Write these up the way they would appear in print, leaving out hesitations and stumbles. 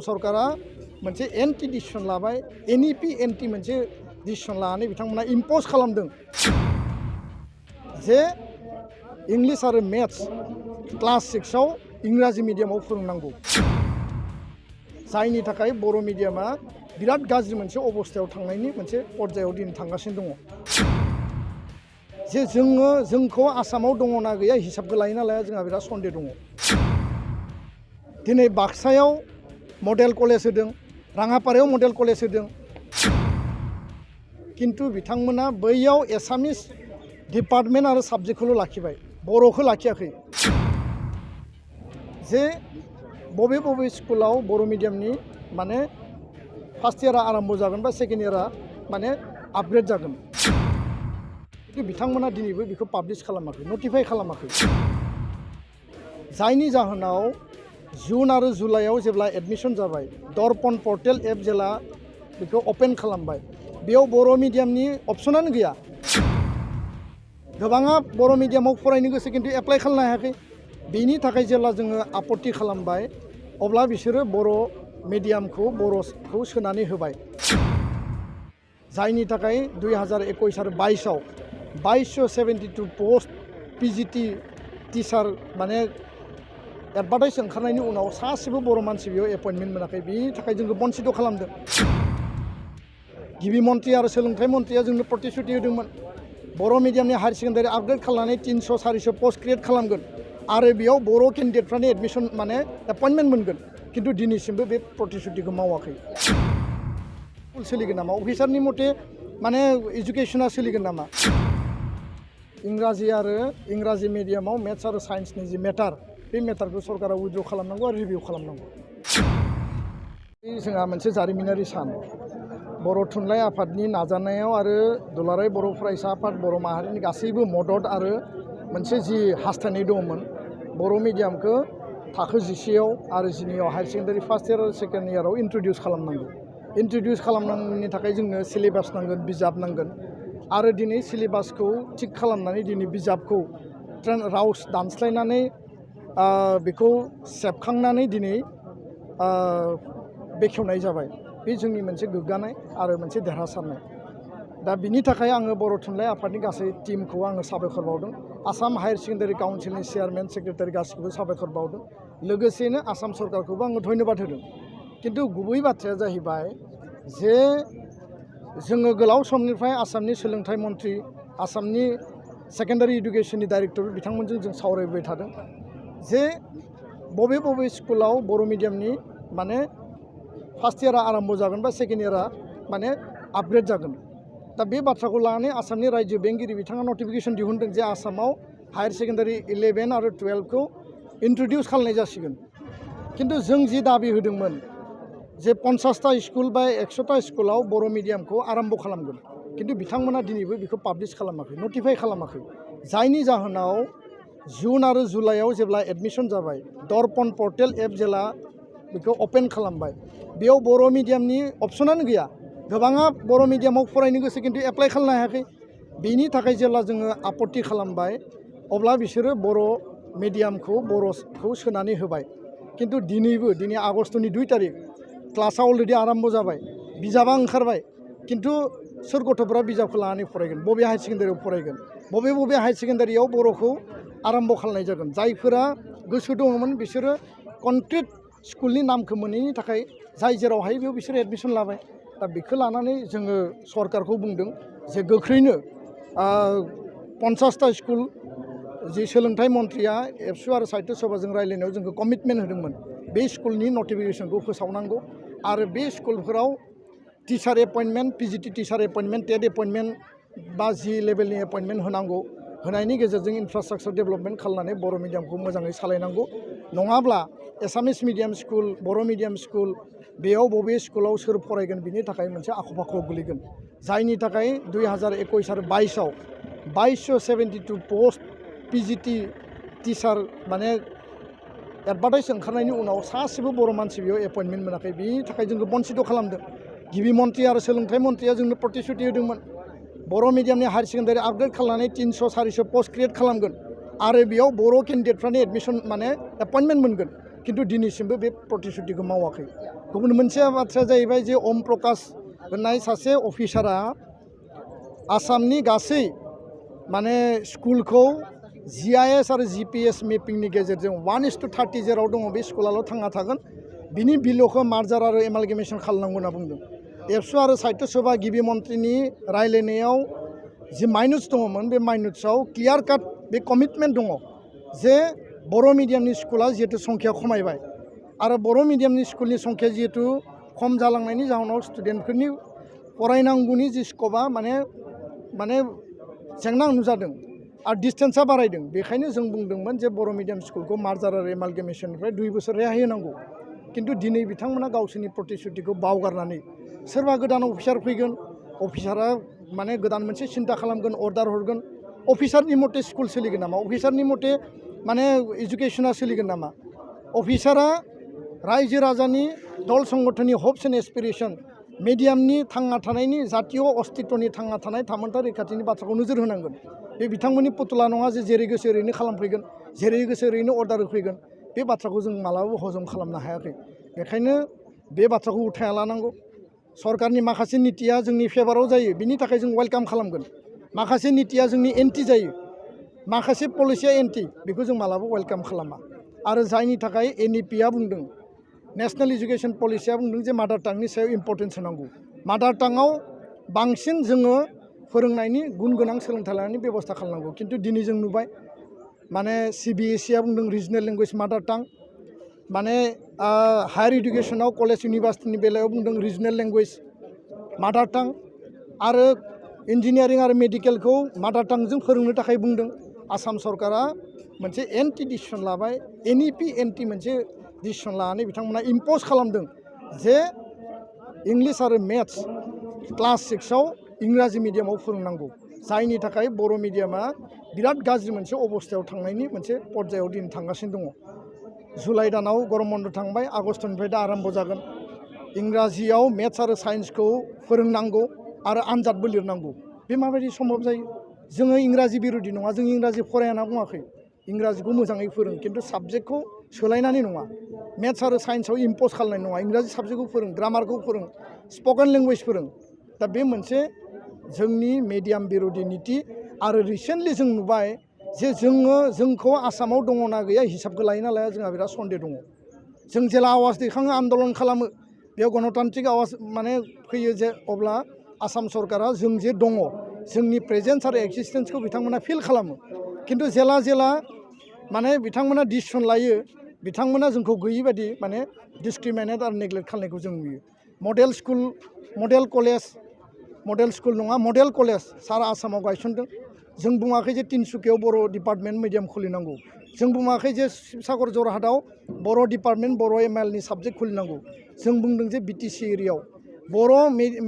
सरकारा मोनसे anti decision लाबाय एनइपि एन्टि मोनसे डिसिसन लानानै बिथांमोना इम्पज खालामदों जे इंलिश आरो मेथ्स क्लास 6 आव इंराजि मिडियामाव फोरोंनांगौ जायनि थाखाय बर' मिडियामा बिराद गाज्रि मोनसे अबस्थायाव थांनायनि मोनसे पर्यायाव दिन थांगासिनो दङ जे जोंखौ आसामाव दङ ना गैया हिसाबखौ लायो ना लाया जोंहा बिराद सन्देह दङ दिनै बाक्सायाव मडेल कलेज होदों राङापारायाव मडेल कलेज होदों किन्तु बिथांमोना बैयाव एसामिस डिपार्टमेन्ट आरो साबजेक्टखौल' लाखिबाय बर'खौ लाखियाखै जे बबे स्कुलाव बर' मिडियामनि माने फार्स्ट इयारा आरम्भ जागोन बा सेकेन्ड इयारा माने आपग्रेड जागोन किन्तु बिथांमोना दिनैबो बेखौ पाब्लिश खालामाखै नटिफाइ खालामाखै जायनि जाहोनाव जुन आरो जुलाइआव जेब्ला एडमिशन जाबाय दर्पण पर्टेल एप जेला बेखौ ओपन खालामबाय बेयाव बर' मिडियामनि अपसनानो गैया गोबाङा बर' मिडियामाव फरायनो गोसो किन्तु एप्लाइ खालामनो हायाखै बेनि थाखाय जेब्ला जोङो आपत्ति खालामबाय अब्ला बिसोरो बर' मिडियामखौ बर'खौ सोनानै होबाय जायनि थाखाय 2021 आरो 22 आव 2272 पोस्ट पिजिटि टिचार माने एडभार्टाइज ओंखारनायनि उनाव सासेबो बर' मानसि बेयाव एपइन्टमेन्ट मोनाखै बेनि थाखाय जोंखौ बन्सित खालामदों गिबि मन्थ्रि आरो सोलोंथाइ मन्थ्रिया जोंनो प्रतिश्रुति होदोंमोन बर' मिडियामनि हायार सेकेन्डारि आपग्रेड खालामनानै 300-400 पोस्ट क्रिएट खालामगोन आरो बेयाव बर' केन्डिडेटफ्रानो एडमिशन माने एपइन्टमेन्ट मोनगोन किन्तु दिनैसिमबो बे प्रतिश्रुतिखौ मावाखै स्कुल सोलिगोन नामा अफिसारनि मथे माने एजुकेसना सोलिगोन नामा इंराजि मिडियामाव मेथ्स आरो साइन्सनि जि मेटार बे मेटारखौ सरकारा उइथड्र खालामनांगौ आरो रिभिउ खालामनांगौ जोंहा मोनसे जारिमिनारि सान बर' थुनलाइ आफादनि नाजानायाव आरो दुलाराय बर' फरायसा आफाद बर' माहारिनि गासैबो मदद आरो मोनसे जि हास्थायनाय दङमोन बर' मिडियामखौ थाखो 11 आरो 12 हायार सेकेन्डारि फार्स्ट इयार आरो सेकेन्ड इयाराव इन्ट्रडिउस खालामनांगौ इन्ट्रडिउस खालामनायनि थाखाय जोंनो सिलेबास नांगोन बिजाब नांगोन आरो दिनै सिलेबासखौ थिक खालामनानै दिनै बिजाबखौ राव दानस्लायनानै बेखौ सेबखांनानै दिनै बेखेवनाय जाबाय बे जोंनि मोनसे गोग्गानाय आरो मोनसे देरहासारनाय दा बिनि थाखाय आङो बर' थुनलाइ आफादनि गासै टीमखौ आङो साबायखर बावदों आसाम हायार सेकेन्डारि काउन्सिलनि चेयारमेन सेक्रेटारि गासैखौबो साबायखर बावदों लोगोसेनो आसाम सरकारखौबो आङो धन्यबाद होदों किन्तु गुबै बाथ्राया जाहैबाय जे जोङो गोलाव समनिफ्राय आसामनि सोलोंथाइ मन्थ्रि आसामनि सेकेन्डारि इडुकेसननि डाइरेक्टर बिथांमोनजों जों सावरायबाय थादों जे बबे स्कुलाव बर' मिडियामनि माने फार्स्ट इयारा आरम्भ जागोन बा सेकेन्ड इयारा माने आपग्रेड जागोन दा बे बाथ्राखौ लानानै आसामनि रायजो बेंगिरि बिथाङा नटिफिकेसन दिहुनदों जे आसामाव हायार सेकेन्डारि 11 आरो 12 खौ इन्ट्रडिउस खालामनाय जासिगोन किन्तु जों जि दाबि होदोंमोन जे 50टा स्कुल बा 100टा स्कुलाव बर' मिडियामखौ आरम्भ खालामगोन किन्तु बिथांमोना दिनैबो बेखौ पाब्लिश खालामाखै नटिफाइ खालामाखै जायनि जाहोनाव जुन आरो जुलाइआव जेब्ला एडमिशन जाबाय दर्पण पर्टेल एप जेला बेखौ ओपन खालामबाय बेयाव बर' मिडियामनि अपसनानो गैया गोबाङा बर' मिडियामाव फरायनो गोसो किन्तु एप्लाइ खालामनो हायाखै बेनि थाखाय जेब्ला जोङो आपत्ति खालामबाय अब्ला बिसोरो बर' मिडियामखौ बर'खौ सोनानै होबाय किन्तु दिनै आगष्टनि 2 तारिख क्लासा अलरेडि आरम्भ जाबाय बिजाबा ओंखारबाय किन्तु सोर गथ'फोरा बिजाबखौ लानानै फरायगोन बबे हायार सेकेन्डारियाव फरायगोन बबे हायार सेकेन्डारियाव बर'खौ आरम्भ खालामनाय जागोन जायफोरा गोसो दङमोन बिसोरो कनक्रिट स्कुलनि नामखौ मोनैनि थाखाय जाय जेराव हायो बेयाव बिसोरो एडमिशन लाबाय दा बेखौ लानानै जोङो सरकारखौ बुंदों जे गोख्रैनो 50टा स्कुल जि सोलोंथाइ मन्थ्रिया एबसु आरो साहित्य सभाजों रायलायनायाव जोंखौ कमिटमेन्ट होदोंमोन बे स्कुलनि नटिफिकेसनखौ फोसावनांगौ आरो बे स्कुलफोराव टिचार एपइन्टमेन्ट पिजिटि टिचार एपइन्टमेन्ट टेट एपइन्टमेन्ट बा जि लेभेलनि एपइन्टमेन्ट होनांगौ होनायनि गेजेरजों इनफ्रास्ट्राक्चार डेभेलपमेन्ट खालामनानै बर' मिडियामखौ मोजाङै सालायनांगौ नङाब्ला एसामिस मिडियाम स्कुल बर' मिडियाम स्कुल बेयाव बबे स्कुलाव सोर फरायगोन बिनि थाखाय मोनसे आख' फाख'आव गोलैगोन जायनि थाखाय 2021 आरो 22 आव 2272 पोस्ट पिजिटि टिचार माने एडभार्टाइज ओंखारनायनि उनाव सासेबो बर' मानसि बेयाव एपइन्टमेन्ट मोनाखै बेनि थाखाय जोंखौ बन्सित खालामदों गिबि मन्थ्रि आरो सोलोंथाइ मन्थ्रिया जोंनो प्रतिश्रुति होदोंमोन बर' मिडियामनि हायार सेकेन्डारि आपग्रेड खालामनानै 300-400 पोस्ट क्रिएट खालामगोन आरो बेयाव बर' केन्डिडेटफ्रानो एडमिशन माने एपइन्टमेन्ट मोनगोन खिन्थु दिनैसिमबो बे प्रतिश्रुतिखौ मावाखै गुबुन मोनसे बाथ्राया जाहैबाय जे ओम प्रकाश होननाय सासे अफिसारा आसामनि गासै माने स्कुलखौ GIS आरो GPS मेपिंनि गेजेरजों 1:30 जेराव दङ बे स्कुलाल' थांना थागोन बिनि बिल'खौ मार्जार आरो एमालगेमेसन खालामनांगौ होनना बुंदों एबसु आरो साहित्य सभा गिबि मन्थ्रिनि रायलायनायाव जि माइनुट्स दङमोन बे माइनुट्सआव क्लियार काट बे कमिटमेन्ट दङ जे बर' मिडियामनि स्कुला जिहेतु संख्या खमायबाय आरो बर' मिडियामनि स्कुलनि संख्या जिहेतु खम जालांनायनि जाहोनाव स्टुडेन्टफोरनि फरायनांगौनि जि स्कपआ माने जेंना नुजादों आरो डिस्टेन्सआ बारायदों बेखायनो जों बुंदोंमोन जे बर' मिडियाम स्कुलखौ मार्जार आरो एमालगेमेसननिफ्राय 2 बोसोर रेहाय होनांगौ खिन्थु दिनै बिथांमोना गावसोरनि प्रतिश्रुतिखौ बावगारनानै सोरबा गोदान अफिसार फैगोन अफिसारा माने गोदान मोनसे सिन्था खालामगोन अर्डार हरगोन अफिसारनि मथे स्कुल सोलिगोन नामा अफिसारनि मथे माने एजुकेसना सोलिगोन नामा अफिसारा रायजो राजानि दल संगठननि हप्स एन्ड एसपिरेसन मिडियामनि थांना थानायनि जातीय अस्तित्वनि थांना थानाय थामोनथा रैखाथिनि बाथ्राखौ नोजोर होनांगोन बे बिथांमोननि पुतला नङा जे जेरै गोसो ओरैनो खालामफैगोन जेरै गोसो ओरैनो अर्डार होफैगोन बे बाथ्राखौ जों मालाबाबो हजम खालामनो हायाखै बेखायनो बे बाथ्राखौ उथायना लानांगौ सरकारनि माखासे नितिया जोंनि फेभाराव जायो बिनि थाखाय जों वेलकाम खालामगोन माखासे नितिया जोंनि एन्टि जायो माखासे पलिसिया एन्टि बेखौ जों मालाबाबो वेलकाम खालामा आरो जायनि थाखाय NEP आ बुंदों नेशनेल एजुकेशन पलिसिया बुंदों जे मादार टांनि सायाव इम्पर्टेन्स होनांगौ मादार टांआव बांसिन जोङो फोरोंनायनि गुन गोनां सोलोंथाइ लानायनि बेबस्था खालामनांगौ खिन्थु दिनै जों नुबाय माने CBSE आ बुंदों रिजनेल लेंगुवेज मादार टां माने हायार इडुकेसनाव कलेज इउनिभार्सिटिनि बेलायाव बुंदों रिजनेल लेंगुवेज मादार टां आरो इन्जिनियारिं आरो मेडिकेलखौ मादार टांजों फोरोंनो थाखाय बुंदों आसाम सरकारा मोनसे एन्टि डिसिसन लाबाय NEP एन्टि मोनसे डिसिसन लानानै बिथांमोना इम्पज खालामदों जे इंलिश आरो मेथ्स क्लास 6आव इंराजि मिडियामाव फोरोंनांगौ जायनि थाखाय बर' मिडियामा बिराद गाज्रि मोनसे अबस्थायाव थांनायनि मोनसे पर्यायाव दिन थांगासिनो दङ जुलाइ दानाव गरम बन्द थांबाय आगस्टनिफ्राय दा आरम्भ जागोन इंराजियाव मेथ्स आरो साइन्सखौ फोरोंनांगौ आरो आनजादबो लिरनांगौ बे माबायदि सम्भब जायो जोङो इंराजि बिरोधि नङा जों इंराजि फरायना बुङाखै इंराजिखौ मोजाङै फोरों खिन्थु साबजेक्टखौ सोलायनानै नङा मेथ्स आरो साइन्सआव इम्पज खालामनाय नङा इंराजि साबजेक्टखौ फोरों ग्रामारखौ फोरों स्पकेन लेंगुवेज फोरों दा बे मोनसे जोंनि मिडियाम बिरोधि नीति आरो रिसेन्टलि जों नुबाय जे जोंखौ आसामाव दङ ना गैया हिसाबखौ लायो ना लाया जोंहा बिराद सन्देह दङ जों जेला आवाज दैखाङो आन्दलन खालामो बेयाव गणतान्त्रिक आवाज माने फैयो जे अब्ला आसाम सरकारा जों जे दङ जोंनि प्रेजेन्स आरो एक्सिस्टेन्सखौ बिथांमोना फिल खालामो खिन्थु जेला माने बिथांमोना डिसिसन लायो बिथांमोना जोंखौ गैयि बायदि माने डिसक्रिमिनेट आरो नेग्लेक्ट खालामनायखौ जों नुयो मडेल स्कुल मडेल स्कुल नङा मडेल कलेज सारा आसामाव गायसनदों जों बुङाखै जे तिनसुकियाव बर' डिपार्टमेन्ट मिडियाम खुलिनांगौ जों बुङाखै जे शिबसागर जरहाटआव बर' डिपार्टमेन्ट बर' MIL नि साबजेक्ट खुलिनांगौ जों बुंदों जे BTC एरियायाव बर'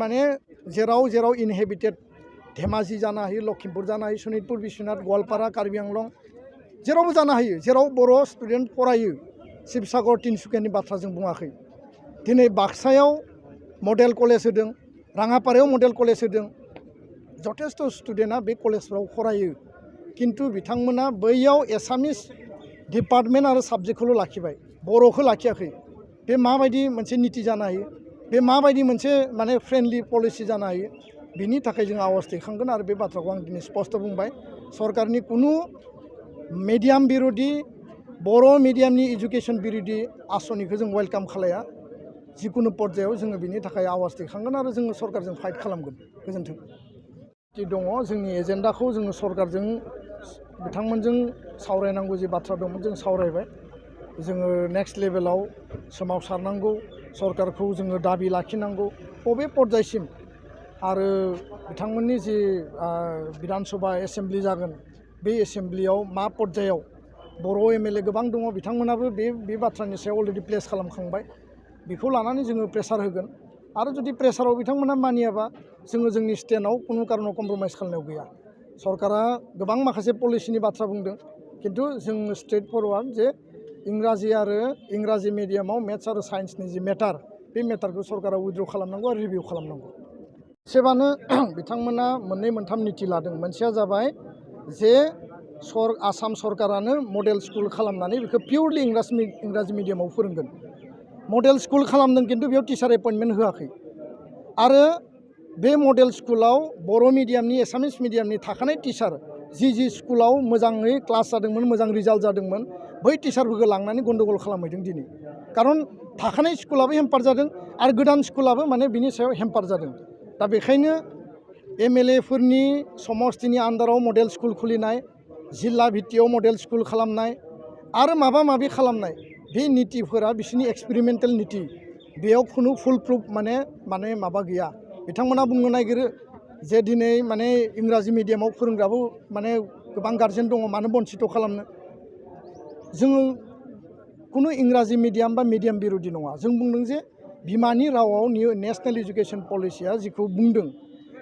माने जेराव इनहेबिटेड धेमाजि जानो हायो लखिमपुर जानो हायो सनितपुर बिश्वनाथ गवालपारा कार्बि आंलं जेरावबो जानो हायो जेराव बर' स्टुडेन्ट फरायो शिबसागर तिनसुकियानि बाथ्रा जों बुङाखै दिनै बाक्सायाव मडेल कलेज होदों राङापारायाव मडेल कलेज होदों जथेस्थ' स्टुडेन्टआ बे कलेजफ्राव फरायो खिन्थु बिथांमोना बैयाव एसामिस डिपार्टमेन्ट आरो साबजेक्टखौल' लाखिबाय बर'खौ लाखियाखै बे माबायदि मोनसे नीति जानो हायो बे माबायदि मोनसे माने फ्रेन्डलि पलिसि जानो हायो बिनि थाखाय जों आवाज दैखांगोन आरो बे बाथ्राखौ आं दिनै स्पष्ट बुंबाय सरकारनि कुनु मिडियाम बिरोधि बर' मिडियामनि एजुकेसन बिरोधि आसनिखौ जों वेलकाम खालाया जिकुनु पर्यायाव जोङो बिनि थाखाय आवाज दैखांगोन आरो जोङो सरकारजों फाइट खालामगोन गोजोन्थों दङ जोंनि एजेन्डाखौ जोङो सरकारजों बिथांमोनजों सावरायनांगौ जि बाथ्रा दंमोन जों सावरायबाय जोङो नेक्स्ट लेभेलाव सोमावसारनांगौ सरकारखौ जोङो दाबि लाखिनांगौ बबे पर्यायसिम आरो बिथांमोननि जि बिधान सभा एसेम्ब्लि जागोन बे एसेम्ब्लियाव मा पर्यायाव बर' MLA गोबां दङ बिथांमोनाबो बे बाथ्रानि सायाव अलरेडि प्लेस खालामखांबाय बेखौ लानानै जोङो प्रेसार होगोन आरो जुदि प्रेसाराव बिथांमोना मानियाबा जोङो जोंनि स्टेन्डआव कुनु कारनाव कम्प्रमाइज खालामनायाव गैया सरकारा गोबां माखासे पलिसिनि बाथ्रा बुंदों खिन्थु जों स्ट्रेट फरवार्ड जे इंराजि मिडियामाव मेथ्स आरो साइन्सनि जि मेटार बे मेटारखौ सरकारा उइथड्र खालामनांगौ आरो रिभिउ खालामनांगौ सेबानो बिथांमोना मोननै मोनथाम नीति लादों मोनसेया जाबाय जे आसाम सरकारानो मडेल स्कुल खालामनानै बेखौ पियरलि इंराजि मिडियामाव फोरोंगोन मडेल स्कुल खालामदों खिन्थु बेयाव टिचार एपइन्टमेन्ट होआखै आरो बे मडेल स्कुलाव बर' मिडियामनि एसामिस मिडियामनि थाखानाय टिचार जि स्कुलाव मोजाङै क्लास जादोंमोन मोजां रिजाल्ट जादोंमोन बै टिचारफोरखौ लांनानै गन्डगल खालामहैदों दिनै खारन थाखानाय स्कुलाबो हेम्पार जादों आरो गोदान स्कुलाबो माने बिनि सायाव हेम्पार जादों दा बेखायनो MLA फोरनि समस्तिनि आन्दाराव मडेल स्कुल खुलिनाय जिल्ला भित्तियाव मडेल स्कुल खालामनाय आरो माबा माबि खालामनाय बे नीतिफोरा बिसोरनि एक्सपेरिमेन्टेल नीति बेयाव खुनु फुल प्रुफ माने माबा गैया बिथांमोना बुंनो नागिरो जे दिनै माने इंराजि मिडियामाव फोरोंग्राबो माने गोबां गार्जेन दङ मानो बन्सित खालामनो जोङो खुनु इंराजि मिडियाम बा मिडियाम बिर'धि नङा जों बुंदों जे बिमानि रावाव नेशनेल एजुकेशन पलिसिया जिखौ बुंदों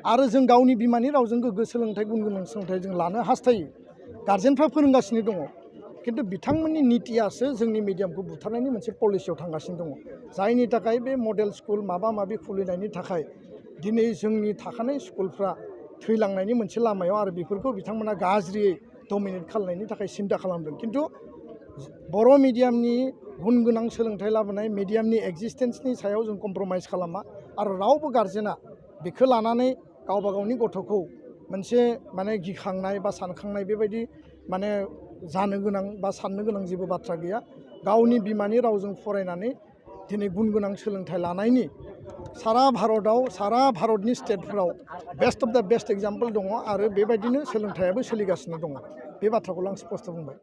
आरो जों गावनि बिमानि रावजों गोग्गो सोलोंथाइ गुन गोनां सोलोंथाइ जों लानो हास्थायो गार्जेनफ्रा फोरोंगासिनो दङ खिन्थु बिथांमोननि नीतियासो जोंनि मिडियामखौ बुथारनायनि मोनसे पलिसियाव थांगासिनो दङ जायनि थाखाय बे मडेल स्कुल माबा माबि खुलिनायनि थाखाय दिनै जोंनि थाखानाय स्कुलफ्रा थैलांनायनि मोनसे लामायाव आरो बेफोरखौ बिथांमोना गाज्रियै डमिनेट खालामनायनि थाखाय सिन्था खालामदों खिन्थु बर' मिडियामनि गुन गोनां सोलोंथाइ लाबोनाय मिडियामनि एक्जिस्टेन्सनि सायाव जों कमप्रमाइज खालामा आरो रावबो गार्जेना बेखौ लानानै गावबा गावनि गथ'खौ मोनसे माने गिखांनाय बा सानखांनाय बेबायदि माने जानो गोनां बा साननो गोनां जेबो बाथ्रा गैया गावनि बिमानि रावजों फरायनानै दिनै गुन गोनां सोलोंथाइ लानायनि सारा भारतनि स्टेटफोराव best of the best example दङ आरो बेबायदिनो सोलोंथाइयाबो सोलिगासिनो दङ बे बाथ्राखौ आं स्पष्ट बुंबाय